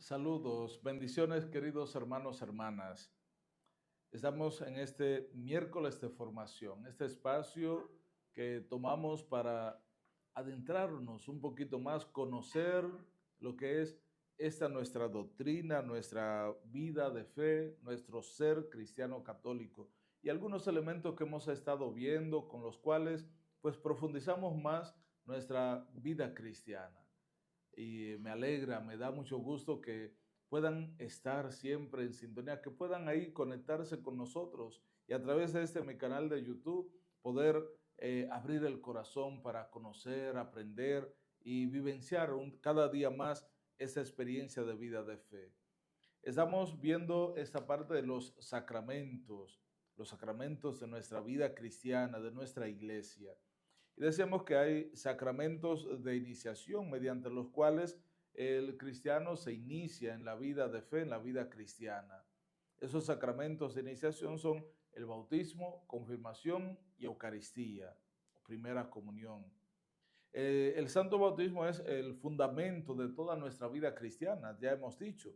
Saludos, bendiciones queridos hermanos, hermanas. Estamos en este miércoles de formación, este espacio que tomamos para adentrarnos un poquito más, conocer lo que es esta nuestra doctrina, nuestra vida de fe, nuestro ser cristiano católico y algunos elementos que hemos estado viendo con los cuales pues profundizamos más nuestra vida cristiana y me alegra, me da mucho gusto que puedan estar siempre en sintonía, que puedan ahí conectarse con nosotros y a través de mi canal de YouTube poder abrir el corazón para conocer, aprender y vivenciar cada día más esa experiencia de vida de fe. Estamos viendo esta parte de los sacramentos de nuestra vida cristiana, de nuestra iglesia. Y decíamos que hay sacramentos de iniciación mediante los cuales el cristiano se inicia en la vida de fe, en la vida cristiana. Esos sacramentos de iniciación son el bautismo, confirmación y Eucaristía, primera comunión. El santo bautismo es el fundamento de toda nuestra vida cristiana, ya hemos dicho.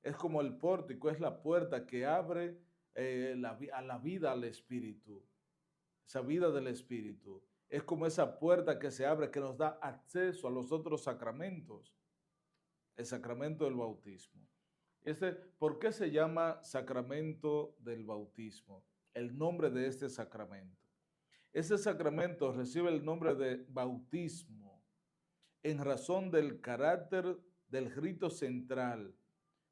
Es como el pórtico, es la puerta que abre a la vida al Espíritu, esa vida del Espíritu. Es como esa puerta que se abre, que nos da acceso a los otros sacramentos, el sacramento del bautismo. ¿Por qué se llama sacramento del bautismo? El nombre de este sacramento. Ese sacramento recibe el nombre de bautismo en razón del carácter del rito central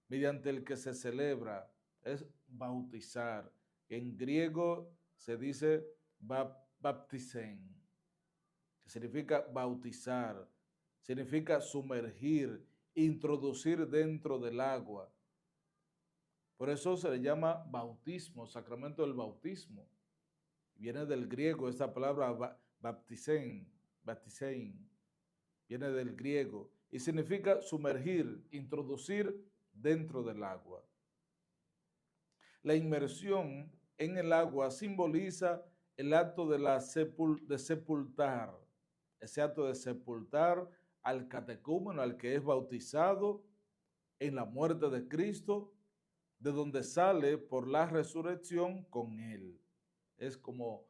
mediante el que se celebra, es bautizar. En griego se dice baptizen, que significa bautizar, significa sumergir, introducir dentro del agua. Por eso se le llama bautismo, sacramento del bautismo. Viene del griego esta palabra baptizen, viene del griego y significa sumergir, introducir dentro del agua. La inmersión en el agua simboliza el acto de sepultar, ese acto de sepultar al catecúmeno, al que es bautizado en la muerte de Cristo, de donde sale por la resurrección con él. Es como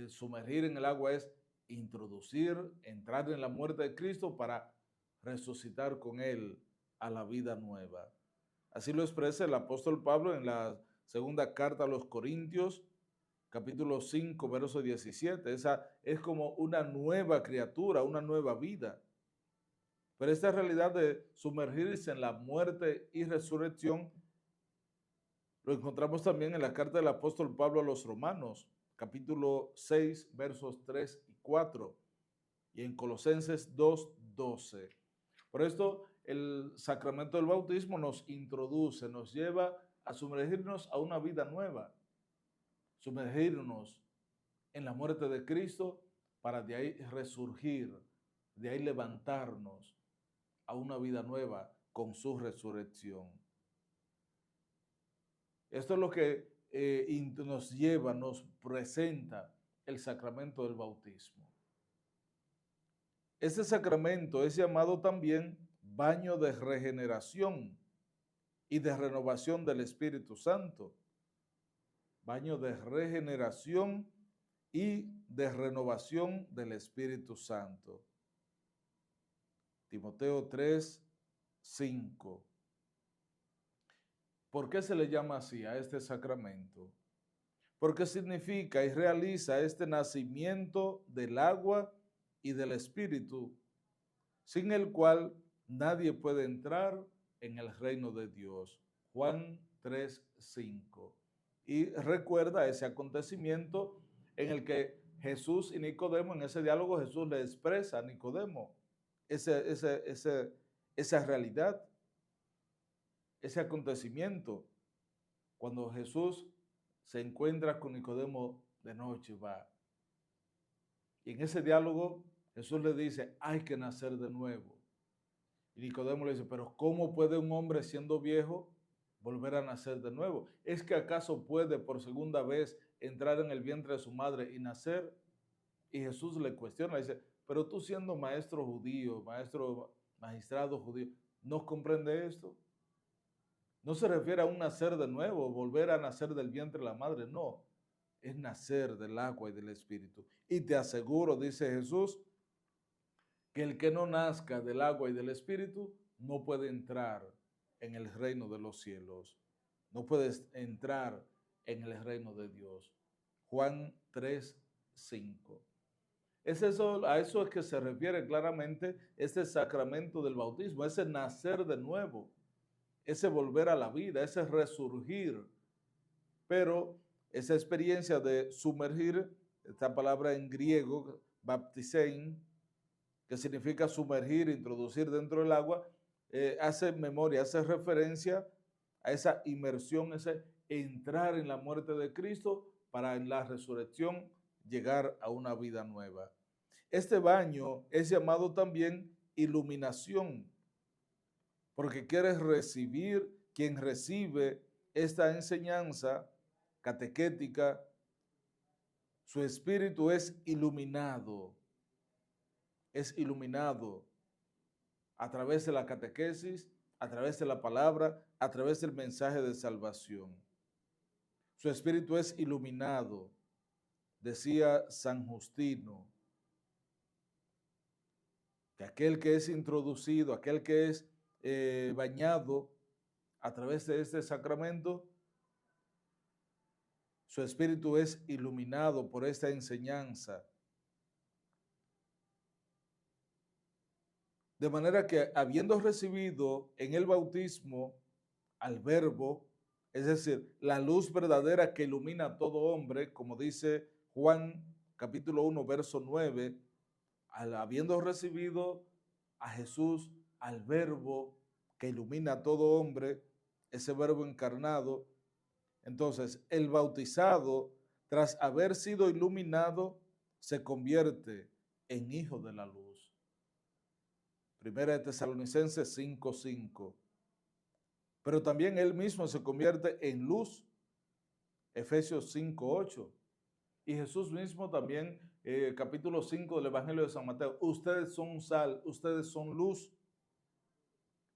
sumergir en el agua, es introducir, entrar en la muerte de Cristo para resucitar con él a la vida nueva. Así lo expresa el apóstol Pablo en la segunda carta a los Corintios, capítulo 5, verso 17. Esa es como una nueva criatura, una nueva vida. Pero esta realidad de sumergirse en la muerte y resurrección lo encontramos también en la carta del apóstol Pablo a los Romanos, capítulo 6, versos 3 y 4, y en Colosenses 2, 12. Por esto, el sacramento del bautismo nos introduce, nos lleva a sumergirnos a una vida nueva, sumergirnos en la muerte de Cristo para de ahí resurgir, de ahí levantarnos a una vida nueva con su resurrección. Esto es lo que nos lleva, nos presenta el sacramento del bautismo. Este sacramento es llamado también baño de regeneración y de renovación del Espíritu Santo. Baño de regeneración y de renovación del Espíritu Santo. Timoteo 3, 5. ¿Por qué se le llama así a este sacramento? Porque significa y realiza este nacimiento del agua y del Espíritu, sin el cual nadie puede entrar en el reino de Dios. Juan 3, 5. Y recuerda ese acontecimiento en el que Jesús y Nicodemo, en ese diálogo Jesús le expresa a Nicodemo esa realidad, ese acontecimiento, cuando Jesús se encuentra con Nicodemo de noche, va. Y en ese diálogo Jesús le dice, hay que nacer de nuevo. Y Nicodemo le dice, pero ¿cómo puede un hombre siendo viejo volver a nacer de nuevo? ¿Es que acaso puede por segunda vez entrar en el vientre de su madre y nacer? Y Jesús le cuestiona, le dice, pero tú siendo maestro judío, magistrado judío, ¿No comprende esto? No se refiere a un nacer de nuevo, volver a nacer del vientre de la madre, no. Es nacer del agua y del Espíritu. Y te aseguro, dice Jesús, que el que no nazca del agua y del Espíritu no puede entrar en el reino de los cielos. No puedes entrar en el reino de Dios. Juan 3:5. Es eso, a eso es que se refiere claramente este sacramento del bautismo, ese nacer de nuevo, ese volver a la vida, ese resurgir. Pero esa experiencia de sumergir, esta palabra en griego, baptisein, que significa sumergir, introducir dentro del agua, hace memoria, hace referencia a esa inmersión, ese entrar en la muerte de Cristo para en la resurrección llegar a una vida nueva. Este baño es llamado también iluminación, porque quieres recibir, quien recibe esta enseñanza catequética, su espíritu es iluminado a través de la catequesis, a través de la palabra, a través del mensaje de salvación. Su espíritu es iluminado, decía San Justino, que aquel que es introducido, aquel que es bañado a través de este sacramento, su espíritu es iluminado por esta enseñanza. De manera que habiendo recibido en el bautismo al Verbo, es decir, la luz verdadera que ilumina a todo hombre, como dice Juan capítulo 1, verso 9, habiendo recibido a Jesús, al Verbo que ilumina a todo hombre, ese Verbo encarnado, entonces el bautizado, tras haber sido iluminado, se convierte en hijo de la luz. Primera de Tesalonicenses 5:5. Pero también él mismo se convierte en luz. Efesios 5:8. Y Jesús mismo también, capítulo 5 del Evangelio de San Mateo, ustedes son sal, ustedes son luz.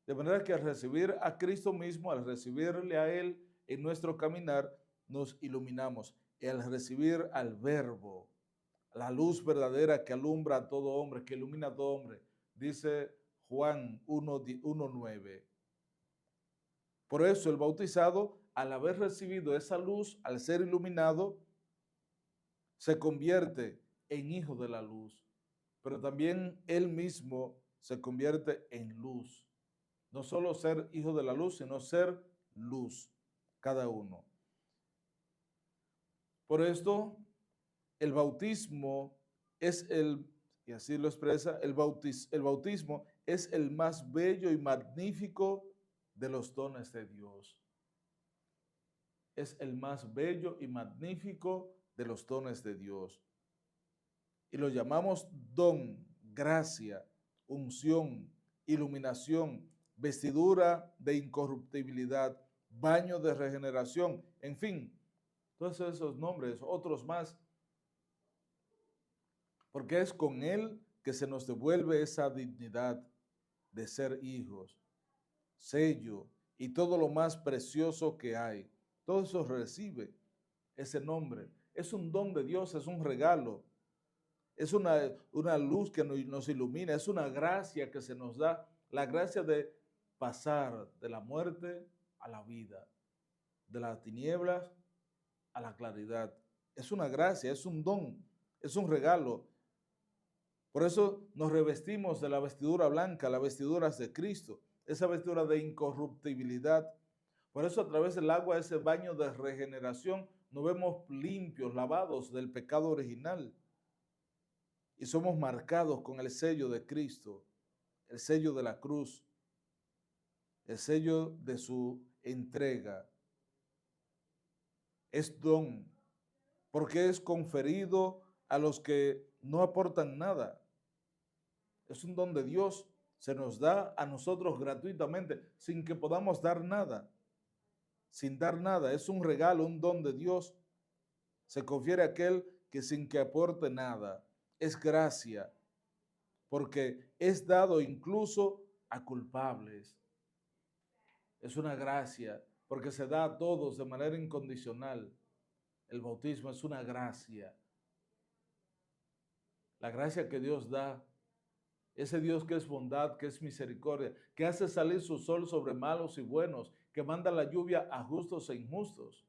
De manera que al recibir a Cristo mismo, al recibirle a Él en nuestro caminar, nos iluminamos. Y al recibir al Verbo, la luz verdadera que alumbra a todo hombre, que ilumina a todo hombre, dice Juan 1:9. Por eso el bautizado, al haber recibido esa luz, al ser iluminado, se convierte en hijo de la luz. Pero también él mismo se convierte en luz. No solo ser hijo de la luz, sino ser luz, cada uno. Por esto, el bautismo es y así lo expresa, el bautismo es el más bello y magnífico de los dones de Dios. Es el más bello y magnífico de los dones de Dios. Y lo llamamos don, gracia, unción, iluminación, vestidura de incorruptibilidad, baño de regeneración, en fin, todos esos nombres, otros más, porque es con él que se nos devuelve esa dignidad de ser hijos, sello y todo lo más precioso que hay. Todo eso recibe ese nombre. Es un don de Dios, es un regalo. Es una luz que nos ilumina, es una gracia que se nos da, la gracia de pasar de la muerte a la vida, de las tinieblas a la claridad. Es una gracia, es un don, es un regalo. Por eso nos revestimos de la vestidura blanca, las vestiduras de Cristo, esa vestidura de incorruptibilidad. Por eso a través del agua, ese baño de regeneración, nos vemos limpios, lavados del pecado original. Y somos marcados con el sello de Cristo, el sello de la cruz, el sello de su entrega. Es don, porque es conferido a los que no aportan nada. Es un don de Dios, se nos da a nosotros gratuitamente, sin que podamos dar nada, sin dar nada. Es un regalo, un don de Dios. Se confiere a aquel que sin que aporte nada. Es gracia, porque es dado incluso a culpables. Es una gracia, porque se da a todos de manera incondicional. El bautismo es una gracia. La gracia que Dios da, ese Dios que es bondad, que es misericordia, que hace salir su sol sobre malos y buenos, que manda la lluvia a justos e injustos.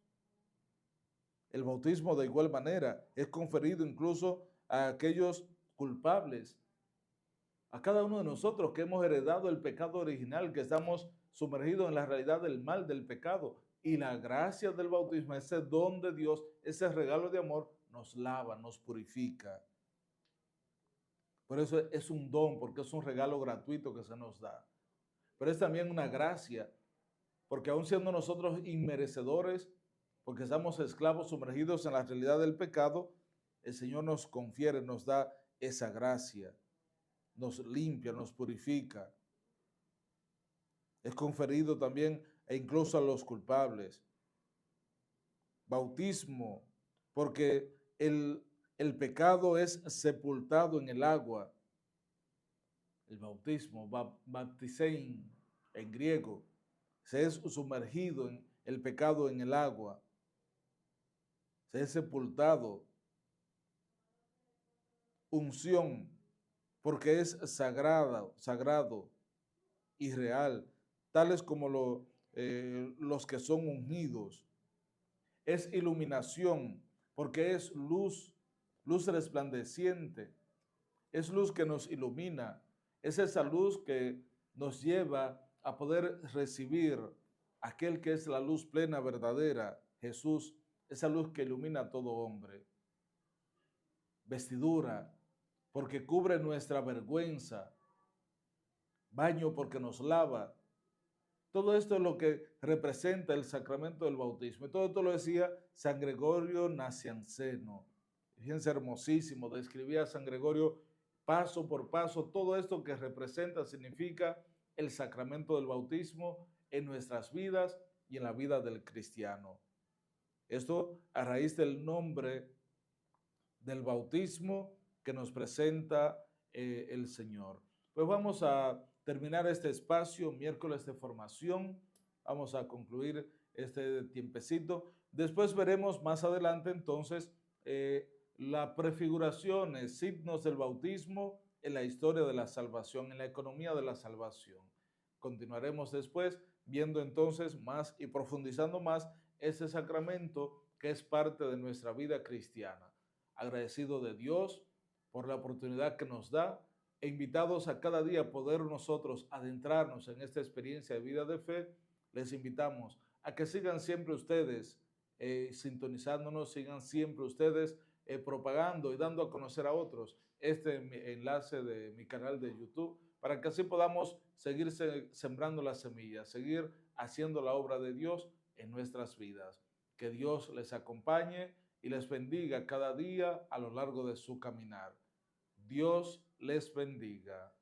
El bautismo de igual manera es conferido incluso a aquellos culpables, a cada uno de nosotros que hemos heredado el pecado original, que estamos sumergidos en la realidad del mal, del pecado. Y la gracia del bautismo, ese don de Dios, ese regalo de amor, nos lava, nos purifica. Por eso es un don, porque es un regalo gratuito que se nos da. Pero es también una gracia, porque aun siendo nosotros inmerecedores, porque estamos esclavos sumergidos en la realidad del pecado, el Señor nos confiere, nos da esa gracia, nos limpia, nos purifica. Es conferido también e incluso a los culpables. Bautismo, porque el pecado es sepultado en el agua. El bautismo, baptisein en griego, se es sumergido en el pecado en el agua, se es sepultado. Unción, porque es sagrado y real, tales como los que son ungidos. Es iluminación, porque es luz, luz resplandeciente, es luz que nos ilumina, es esa luz que nos lleva a poder recibir aquel que es la luz plena, verdadera, Jesús, esa luz que ilumina a todo hombre. Vestidura, porque cubre nuestra vergüenza. Baño, porque nos lava. Todo esto es lo que representa el sacramento del bautismo. Y todo esto lo decía San Gregorio Nacianceno. Fíjense, hermosísimo, describía a San Gregorio paso por paso todo esto que representa, significa el sacramento del bautismo en nuestras vidas y en la vida del cristiano. Esto a raíz del nombre del bautismo que nos presenta el Señor. Pues vamos a terminar este espacio, miércoles de formación. Vamos a concluir este tiempecito. Después veremos más adelante entonces las prefiguraciones, signos del bautismo en la historia de la salvación, en la economía de la salvación. Continuaremos después viendo entonces más y profundizando más ese sacramento que es parte de nuestra vida cristiana. Agradecido de Dios por la oportunidad que nos da e invitados a cada día poder nosotros adentrarnos en esta experiencia de vida de fe, les invitamos a que sigan siempre ustedes sintonizándonos, sigan siempre ustedes propagando y dando a conocer a otros este enlace de mi canal de YouTube para que así podamos seguir sembrando las semillas, seguir haciendo la obra de Dios en nuestras vidas. Que Dios les acompañe y les bendiga cada día a lo largo de su caminar. Dios les bendiga.